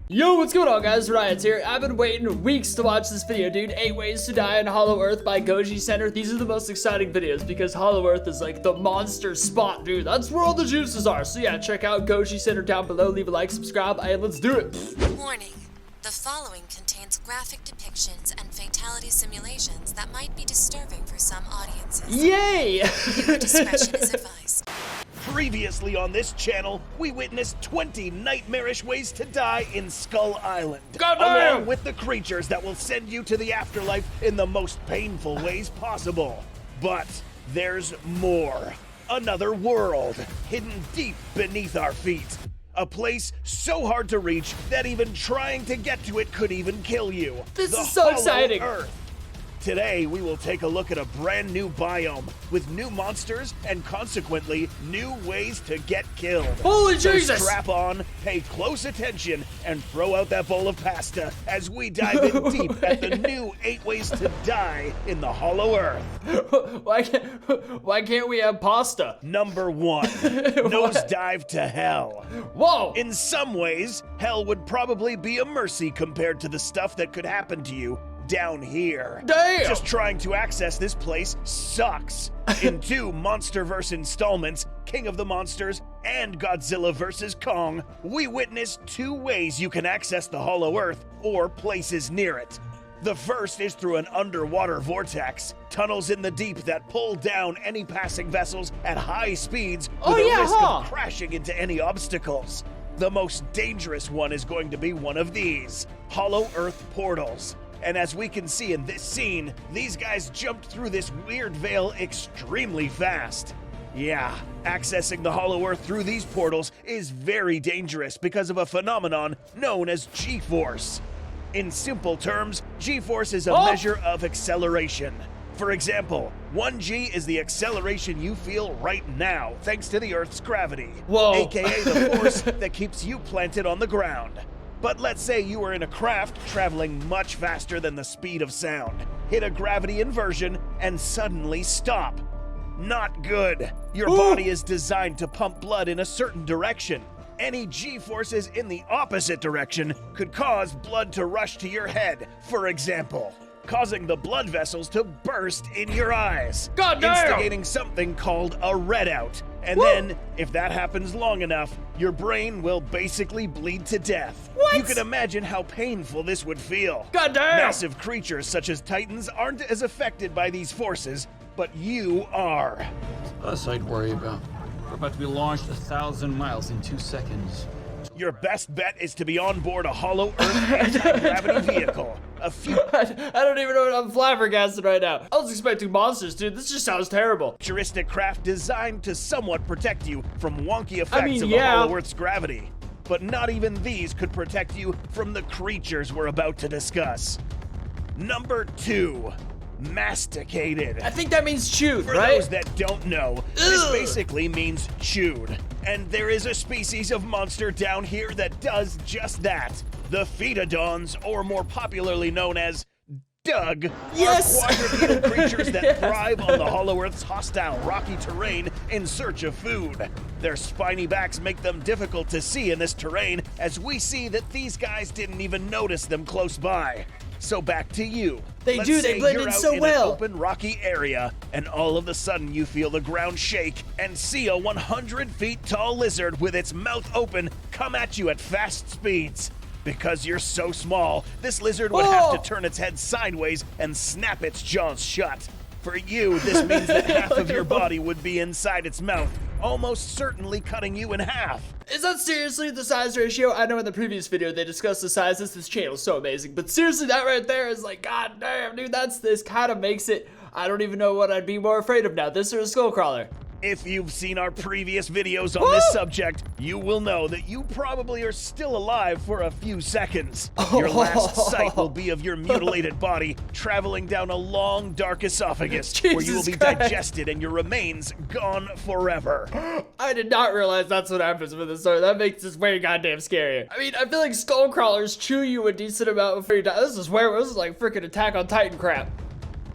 Yo, what's going on, guys? Riot here. I've been waiting weeks to watch this video, dude. 8 Ways to Die in Hollow Earth by Goji Center. These are the most exciting videos because Hollow Earth is like the monster spot, dude. That's where all the juices are. So yeah, check out Goji Center down below. Leave a like, subscribe, and let's do it. Warning. The following contains graphic depictions and fatality simulations that might be disturbing for some audiences. Yay! Viewer discretion is advised. Previously on this channel, we witnessed 20 nightmarish ways to die in Skull Island. Goddamn! Along with the creatures that will send you to the afterlife in the most painful ways possible. But there's more. Another world, hidden deep beneath our feet. A place so hard to reach that even trying to get to it could even kill you. This The is so Hollow exciting. Earth. Today, we will take a look at a brand new biome with new monsters and consequently new ways to get killed. Holy So Jesus! strap on, pay close attention, and throw out that bowl of pasta as we dive in deep at the new 8 Ways to Die in the Hollow Earth. Why can't we have pasta? Number 1, Nosedive to Hell. Whoa! In some ways, hell would probably be a mercy compared to the stuff that could happen to you down here. Damn! Just trying to access this place sucks. In 2 MonsterVerse installments, King of the Monsters and Godzilla vs. Kong, we witnessed 2 ways you can access the Hollow Earth or places near it. The first is through an underwater vortex, tunnels in the deep that pull down any passing vessels at high speeds with a risk of crashing into any obstacles. The most dangerous one is going to be one of these, Hollow Earth portals. And as we can see in this scene, these guys jumped through this weird veil extremely fast. Yeah, accessing the Hollow Earth through these portals is very dangerous because of a phenomenon known as G-force. In simple terms, G-force is a measure of acceleration. For example, 1G is the acceleration you feel right now thanks to the Earth's gravity, aka the force that keeps you planted on the ground. But let's say you were in a craft traveling much faster than the speed of sound, hit a gravity inversion, and suddenly stop. Not good. Your body is designed to pump blood in a certain direction. Any G-forces in the opposite direction could cause blood to rush to your head, for example, causing the blood vessels to burst in your eyes, instigating something called a readout. And then, if that happens long enough, your brain will basically bleed to death. You can imagine how painful this would feel. Massive creatures such as Titans aren't as affected by these forces, but you are. Us I'd worry about. We're about to be launched 1,000 miles in 2 seconds. Your best bet is to be on board a Hollow Earth anti-gravity vehicle. I don't even know what I'm flabbergasted right now. I was expecting monsters, dude. This just sounds terrible. Futuristic craft designed to somewhat protect you from wonky effects of the Hollow Earth's gravity. But not even these could protect you from the creatures we're about to discuss. Number 2. Masticated. I think that means chewed, For right? those that don't know, this basically means chewed. And there is a species of monster down here that does just that. The Phaetodons, or more popularly known as Doug, are quadrupedal creatures that thrive on the Hollow Earth's hostile rocky terrain in search of food. Their spiny backs make them difficult to see in this terrain, as we see that these guys didn't even notice them close by. So back to you. They blend in so well. An open rocky area, and all of a sudden you feel the ground shake and see a 100 feet tall lizard with its mouth open come at you at fast speeds. Because you're so small, this lizard would have to turn its head sideways and snap its jaws shut. For you, this means that half of your body would be inside its mouth, almost certainly cutting you in half. Is that seriously the size ratio? I know in the previous video they discussed the sizes. This channel is so amazing, but seriously, that right there is like, god damn, dude, this kind of makes it, I don't even know what I'd be more afraid of now, this or a skullcrawler. If you've seen our previous videos on this subject, you will know that you probably are still alive for a few seconds. Your last sight will be of your mutilated body traveling down a long, dark esophagus where you will be digested and your remains gone forever. I did not realize that's what happens with this story. That makes this way goddamn scarier. I mean, I feel like skullcrawlers chew you a decent amount before you die. This is like freaking Attack on Titan crap.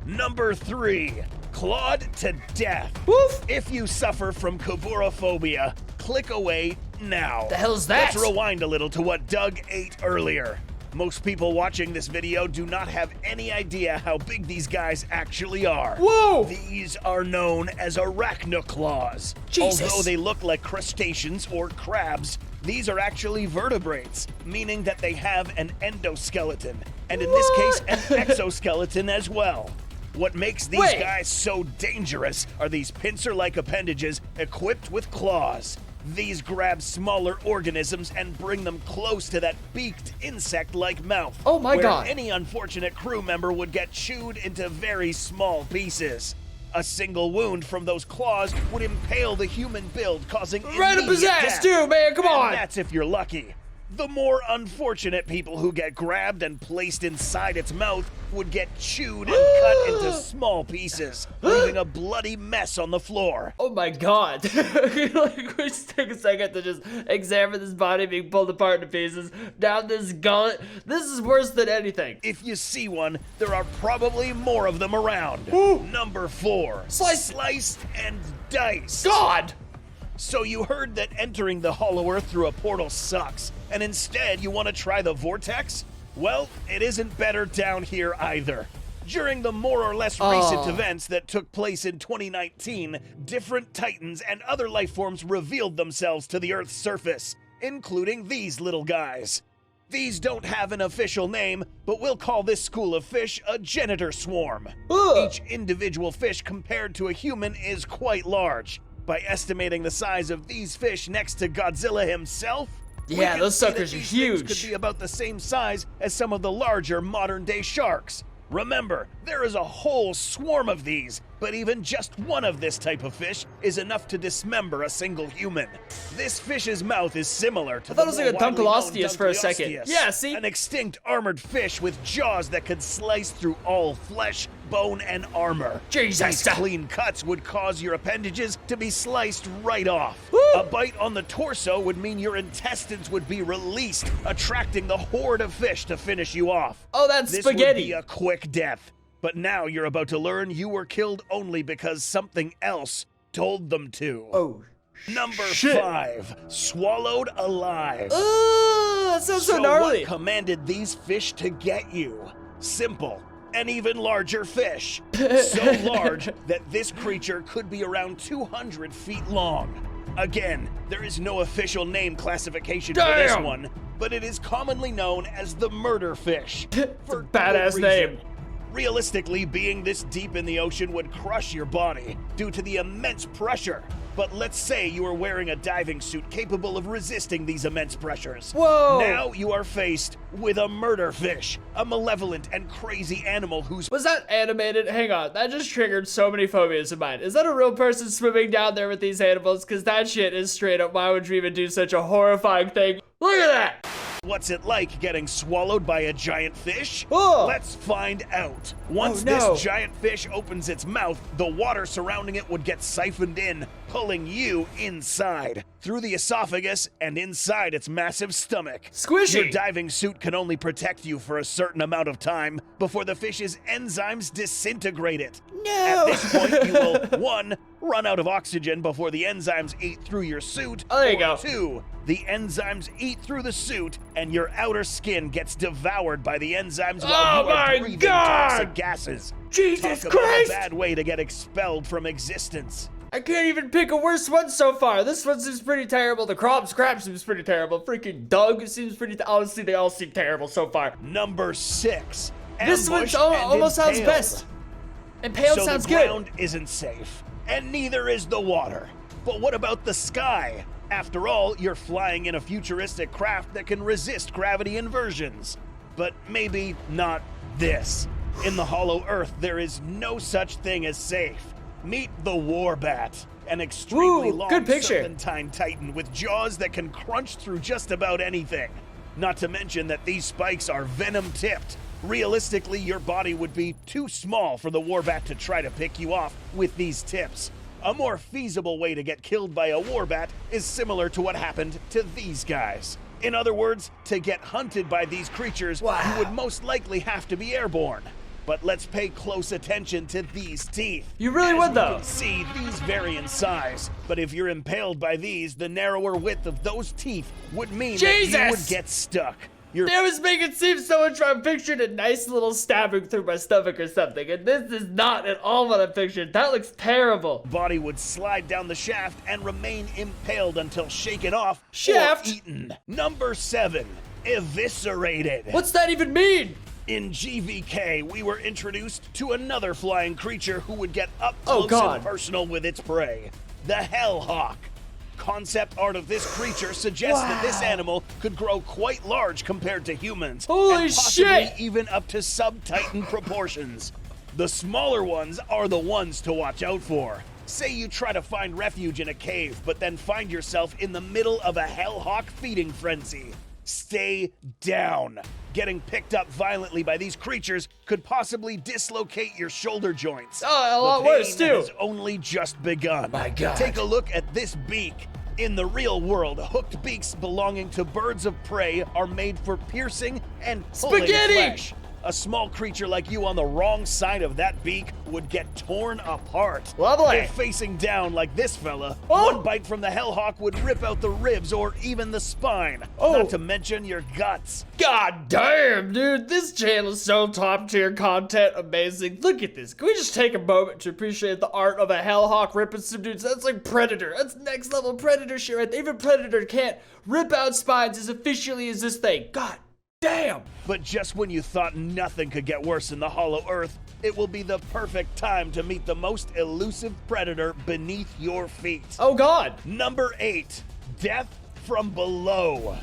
Number 3. Clawed to death. Woof. If you suffer from coulrophobia, click away Now, The hell's that? let's rewind a little to what Doug ate earlier. Most people watching this video do not have any idea how big these guys actually are. Whoa! These are known as arachnoclaws. Jesus. Although they look like crustaceans or crabs, these are actually vertebrates, meaning that they have an endoskeleton, and in this case, an exoskeleton as well. What makes these Wait. guys so dangerous are these pincer-like appendages equipped with claws. These grab smaller organisms and bring them close to that beaked insect-like mouth. Oh my where God. any unfortunate crew member would get chewed into very small pieces. A single wound from those claws would impale the human build, causing Right up his immediate ass, death. too, man, come And on! that's if you're lucky. The more unfortunate people who get grabbed and placed inside its mouth would get chewed and cut into small pieces, leaving a bloody mess on the floor. Oh my God. Like, we just take a second to just examine this body being pulled apart into pieces, down this gullet. This is worse than anything. If you see one, there are probably more of them around. Number 4. Sliced and diced. God! So you heard that entering the Hollow Earth through a portal sucks, and instead you want to try the vortex? Well, it isn't better down here either. During the more or less recent events that took place in 2019, different titans and other life forms revealed themselves to the Earth's surface, including these little guys. These don't have an official name, but we'll call this school of fish a genitor swarm. Each individual fish compared to a human is quite large. By estimating the size of these fish next to Godzilla himself, we Yeah, can those see that suckers are these things huge. could be about the same size as some of the larger modern-day sharks. Remember, there is a whole swarm of these, but even just one of this type of fish is enough to dismember a single human. This fish's mouth is similar to I thought the it was like a more widely known Dunkleosteus for a second. Dunkleosteus, Yeah, see? an extinct armored fish with jaws that could slice through all flesh, bone, and armor. Jesus. These clean cuts would cause your appendages to be sliced right off. Woo. A bite on the torso would mean your intestines would be released, attracting the horde of fish to finish you off. Oh, that's This spaghetti. would be a quick death. But now you're about to learn you were killed only because something else told them to. Oh. Number shit. 5, swallowed alive. That sounds so gnarly. What commanded these fish to get you? Simple. An even larger fish. So large that this creature could be around 200 feet long. Again, there is no official name classification for this Damn. one, but it is commonly known as the murder fish. For badass good name. reason. Realistically, being this deep in the ocean would crush your body due to the immense pressure. But let's say you are wearing a diving suit capable of resisting these immense pressures. Whoa. Now you are faced with a murder fish, a malevolent and crazy animal whose Was that animated? Hang on, that just triggered so many phobias in mine. Is that a real person swimming down there with these animals? Because that shit is straight up, why would you even do such a horrifying thing? Look at that! What's it like getting swallowed by a giant fish? Oh. Let's find out. Once Oh, no. this giant fish opens its mouth, the water surrounding it would get siphoned in, pulling you inside, through the esophagus and inside its massive stomach. Squishy. Your diving suit can only protect you for a certain amount of time before the fish's enzymes disintegrate it. No. At this point, you will, 1, run out of oxygen before the enzymes eat through your suit, Oh, there you or go. 2, the enzymes eat through the suit and your outer skin gets devoured by the enzymes while Oh you are my breathing God! toxic gases. Jesus Talk about Christ! a bad way to get expelled from existence. I can't even pick a worse one so far. This one seems pretty terrible. The crab seems pretty terrible. Freaking Doug seems pretty. Honestly, they all seem terrible so far. Number 6. This one ambushed and almost sounds impaled. best. Impaled So sounds the good. ground isn't safe, and neither is the water. But what about the sky? After all, you're flying in a futuristic craft that can resist gravity inversions. But maybe not this. In the Hollow Earth, there is no such thing as safe. Meet the Warbat, an extremely Ooh, long good picture. serpentine titan with jaws that can crunch through just about anything. Not to mention that these spikes are venom-tipped. Realistically, your body would be too small for the Warbat to try to pick you off with these tips. A more feasible way to get killed by a Warbat is similar to what happened to these guys. In other words, to get hunted by these creatures, Wow. you would most likely have to be airborne. But let's pay close attention to these teeth. You really would, though. You can see, these vary in size, but if you're impaled by these, the narrower width of those teeth would mean that you would get stuck. They was making it seem so much. I'm picturing a nice little stabbing through my stomach or something, and this is not at all what I'm picturing. That looks terrible. Body would slide down the shaft and remain impaled until shaken off or eaten. Number 7, eviscerated. What's that even mean? In GVK, we were introduced to another flying creature who would get up close and personal with its prey, the Hellhawk. Concept art of this creature suggests that this animal could grow quite large compared to humans. Holy and possibly shit! even up to sub-titan proportions. The smaller ones are the ones to watch out for. Say you try to find refuge in a cave, but then find yourself in the middle of a Hellhawk feeding frenzy. Stay down. Getting picked up violently by these creatures could possibly dislocate your shoulder joints. Oh, a lot worse, too. Has only just begun. My God. Take a look at this beak. In the real world, hooked beaks belonging to birds of prey are made for piercing and pulling flesh. A small creature like you on the wrong side of that beak would get torn apart. Lovely. If facing down like this fella, one bite from the Hellhawk would rip out the ribs or even the spine. Not to mention your guts. God damn, dude. This channel is so top tier content. Amazing. Look at this. Can we just take a moment to appreciate the art of a Hellhawk ripping some dudes? That's like Predator. That's next level Predator shit right there. Even Predator can't rip out spines as efficiently as this thing. God damn! But just when you thought nothing could get worse in the Hollow Earth, it will be the perfect time to meet the most elusive predator beneath your feet. Oh God! Number 8, death from below.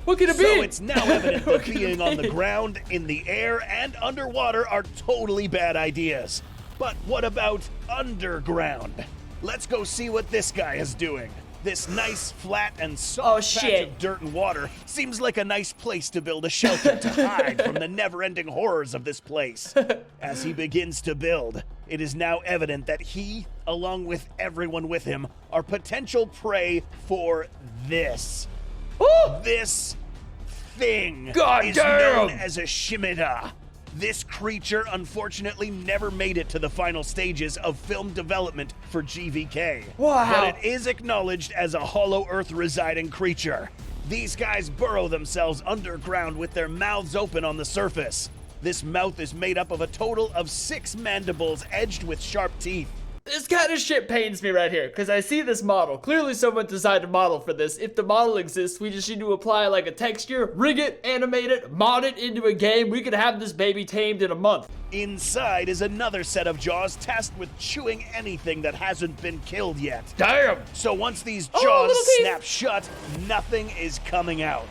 What could it be? So it's now evident that being on the ground, in the air, and underwater are totally bad ideas. But what about underground? Let's go see what this guy is doing. This nice, flat, and soft patch of dirt and water seems like a nice place to build a shelter to hide from the never-ending horrors of this place. As he begins to build, it is now evident that he, along with everyone with him, are potential prey for this. This thing is known as a Shimida. This creature unfortunately never made it to the final stages of film development for GVK. Wow. But it is acknowledged as a Hollow Earth residing creature. These guys burrow themselves underground with their mouths open on the surface. This mouth is made up of a total of 6 mandibles edged with sharp teeth. This kind of shit pains me right here, because I see this model. Clearly someone designed a model for this. If the model exists, we just need to apply like a texture, rig it, animate it, mod it into a game. We could have this baby tamed in a month. Inside is another set of jaws tasked with chewing anything that hasn't been killed yet. Damn! So once these jaws snap shut, nothing is coming out.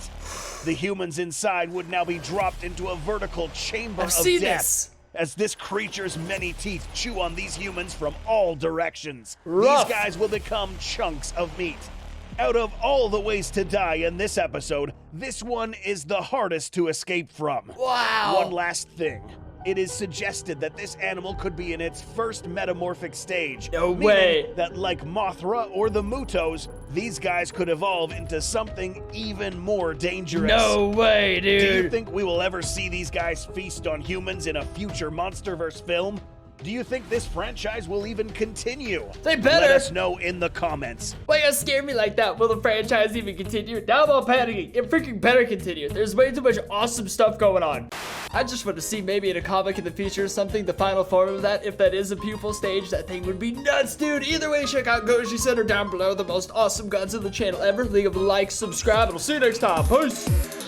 The humans inside would now be dropped into a vertical chamber of death. As this creature's many teeth chew on these humans from all directions. These guys will become chunks of meat. Out of all the ways to die in this episode, this one is the hardest to escape from. Wow! One last thing. It is suggested that this animal could be in its first metamorphic stage. No way! That like Mothra or the Mutos, these guys could evolve into something even more dangerous. No way, dude! Do you think we will ever see these guys feast on humans in a future MonsterVerse film? Do you think this franchise will even continue? They better! Let us know in the comments. Why you scare me like that? Will the franchise even continue? Now I'm all panicking. It freaking better continue. There's way too much awesome stuff going on. I just want to see maybe in a comic in the future or something, the final form of that. If that is a pupil stage, that thing would be nuts, dude. Either way, check out Goji Center down below. The most awesome gods of the channel ever. Leave a like, subscribe, and we'll see you next time. Peace!